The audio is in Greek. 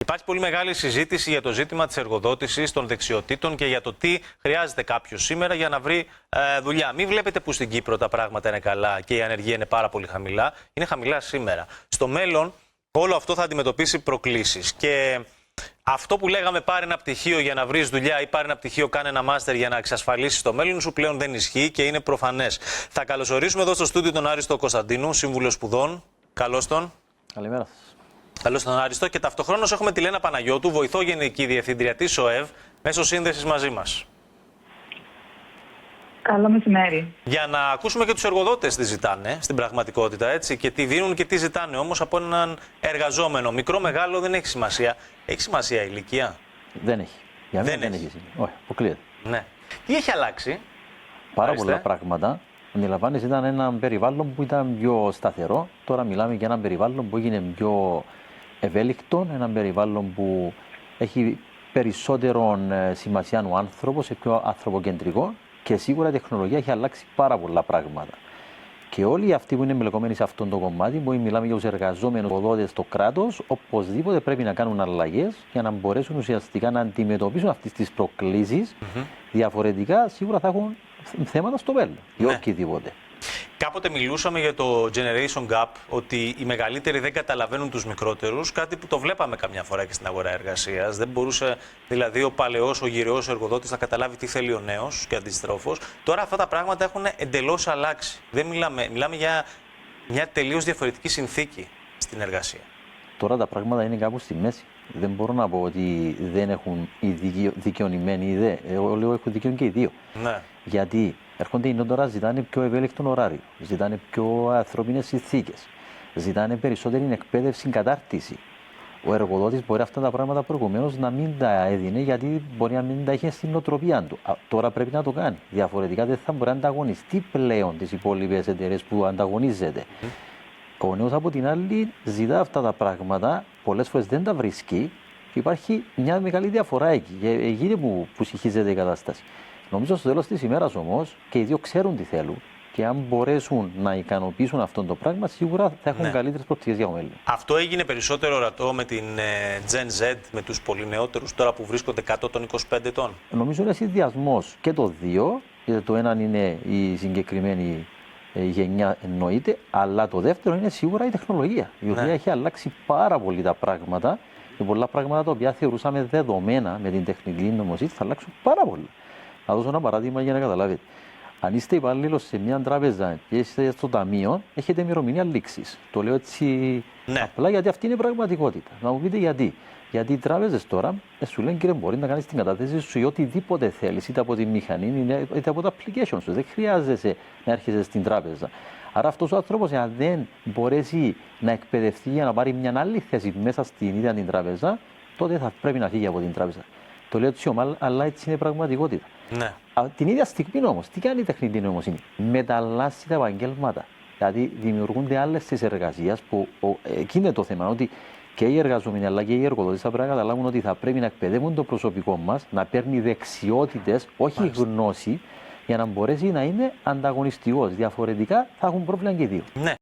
Υπάρχει πολύ μεγάλη συζήτηση για το ζήτημα της εργοδότησης των δεξιοτήτων και για το τι χρειάζεται κάποιος σήμερα για να βρει δουλειά. Μην βλέπετε που στην Κύπρο τα πράγματα είναι καλά και η ανεργία είναι πάρα πολύ χαμηλά. Είναι χαμηλά σήμερα. Στο μέλλον όλο αυτό θα αντιμετωπίσει προκλήσεις. Και αυτό που λέγαμε πάρε ένα πτυχίο για να βρεις δουλειά ή πάρε ένα πτυχίο, κάνε ένα μάστερ για να εξασφαλίσεις το μέλλον σου πλέον δεν ισχύει και είναι προφανές. Θα καλωσορίσουμε εδώ στο στούντιο τον Άριστο Κωνσταντίνου, σύμβουλο σπουδών. Καλώς τον. Καλημέρα σας. Καλώς τον Άριστο. Και ταυτοχρόνως έχουμε τη Λένα Παναγιώτου, βοηθό Γενική Διευθύντρια της ΟΕΒ, μέσω σύνδεσης μαζί μας. Καλό μεσημέρι. Για να ακούσουμε και τους εργοδότες τι ζητάνε στην πραγματικότητα, έτσι, και τι δίνουν και τι ζητάνε όμως από έναν εργαζόμενο. Μικρό, μεγάλο δεν έχει σημασία. Έχει σημασία η ηλικία? Δεν έχει. Για μένα δεν έχει. Όχι, αποκλείεται. Ναι. Τι έχει αλλάξει? Πάρα πολλά πράγματα. Αντιλαμβάνεσαι, ήταν ένα περιβάλλον που ήταν πιο σταθερό. Τώρα μιλάμε για ένα περιβάλλον που έγινε πιο ευέλικτο, ένα περιβάλλον που έχει περισσότερο σημασία ο άνθρωπος, πιο ανθρωποκεντρικό και σίγουρα η τεχνολογία έχει αλλάξει πάρα πολλά πράγματα. Και όλοι αυτοί που είναι εμπλεκομένοι σε αυτό το κομμάτι, που μιλάμε για τους εργαζόμενους εργοδότες στο κράτος, οπωσδήποτε πρέπει να κάνουν αλλαγές για να μπορέσουν ουσιαστικά να αντιμετωπίσουν αυτές τις προκλήσεις. Διαφορετικά, σίγουρα θα έχουν θέματα στο μέλλον ή οτιδήποτε. Κάποτε μιλούσαμε για το generation gap, ότι οι μεγαλύτεροι δεν καταλαβαίνουν τους μικρότερους, κάτι που το βλέπαμε καμιά φορά και στην αγορά εργασίας. Δεν μπορούσε δηλαδή ο παλαιός, ο γυραιός εργοδότης να καταλάβει τι θέλει ο νέος και αντιστρόφως. Τώρα αυτά τα πράγματα έχουν εντελώς αλλάξει. Δεν μιλάμε για μια τελείως διαφορετική συνθήκη στην εργασία. Τώρα τα πράγματα είναι κάπου στη μέση. Δεν μπορώ να πω ότι δεν έχουν οι δικαιωνημένοι ιδέες. Εγώ λέω έχουν δικαιών και οι δύο. Ναι. Γιατί έρχονται οι νέοι τώρα, ζητάνε πιο ευέλικτο ωράριο, ζητάνε πιο ανθρώπινες συνθήκες, ζητάνε περισσότερη εκπαίδευση, κατάρτιση. Ο εργοδότης μπορεί αυτά τα πράγματα προηγουμένως να μην τα έδινε, γιατί μπορεί να μην τα είχε στην νοοτροπία του. Τώρα πρέπει να το κάνει. Διαφορετικά δεν θα μπορεί να ανταγωνιστεί πλέον τις υπόλοιπες εταιρείες που ανταγωνίζεται. Ο νέος από την άλλη ζητά αυτά τα πράγματα, πολλές φορές δεν τα βρίσκει και υπάρχει μια μεγάλη διαφορά εκεί. Εκεί που συγχύζεται η κατάσταση. Νομίζω στο τέλος της ημέρας όμως και οι δύο ξέρουν τι θέλουν και αν μπορέσουν να ικανοποιήσουν αυτό το πράγμα, σίγουρα θα έχουν καλύτερες προοπτικές για το μέλλον. Αυτό έγινε περισσότερο ορατό με την Gen Z, με τους πολύ νεότερους, τώρα που βρίσκονται κάτω των 25 ετών. Νομίζω είναι συνδυασμός και το δύο. Το ένα είναι η συγκεκριμένη γενιά εννοείται, αλλά το δεύτερο είναι σίγουρα η τεχνολογία, η οποία έχει αλλάξει πάρα πολύ τα πράγματα και πολλά πράγματα τα οποία θεωρούσαμε δεδομένα με την τεχνητή νοημοσύνη θα αλλάξουν πάρα πολύ. Θα δώσω ένα παράδειγμα για να καταλάβετε. Αν είστε υπάλληλος σε μια τράπεζα και είστε στο ταμείο, έχετε ημερομηνία λήξης. Το λέω έτσι απλά γιατί αυτή είναι η πραγματικότητα. Να μου πείτε γιατί. Γιατί οι τράπεζες τώρα σου λένε κύριε, μπορεί να κάνεις την κατάθεση σου ή οτιδήποτε θέλεις, είτε από τη μηχανή είτε από το application σου. Δεν χρειάζεσαι να έρχεσαι στην τράπεζα. Άρα αυτός ο άνθρωπος, αν δεν μπορέσει να εκπαιδευτεί για να πάρει μια άλλη θέση μέσα στην ίδια την τράπεζα, τότε θα πρέπει να φύγει από την τράπεζα. Το λέω έτσι ομά, αλλά έτσι είναι η πραγματικότητα. Ναι. Την ίδια στιγμή όμως, τι κάνει η τεχνητή νοημοσύνη? Μεταλλάσσει τα επαγγέλματα. Δηλαδή δημιουργούνται άλλες θέσεις εργασίας που εκεί είναι το θέμα. Ότι και οι εργαζόμενοι αλλά και οι εργοδότες θα πρέπει να καταλάβουν ότι θα πρέπει να εκπαιδεύουν το προσωπικό μας, να παίρνει δεξιότητες, όχι γνώση, για να μπορέσει να είναι ανταγωνιστικός. Διαφορετικά θα έχουν πρόβλημα και οι δύο. Ναι.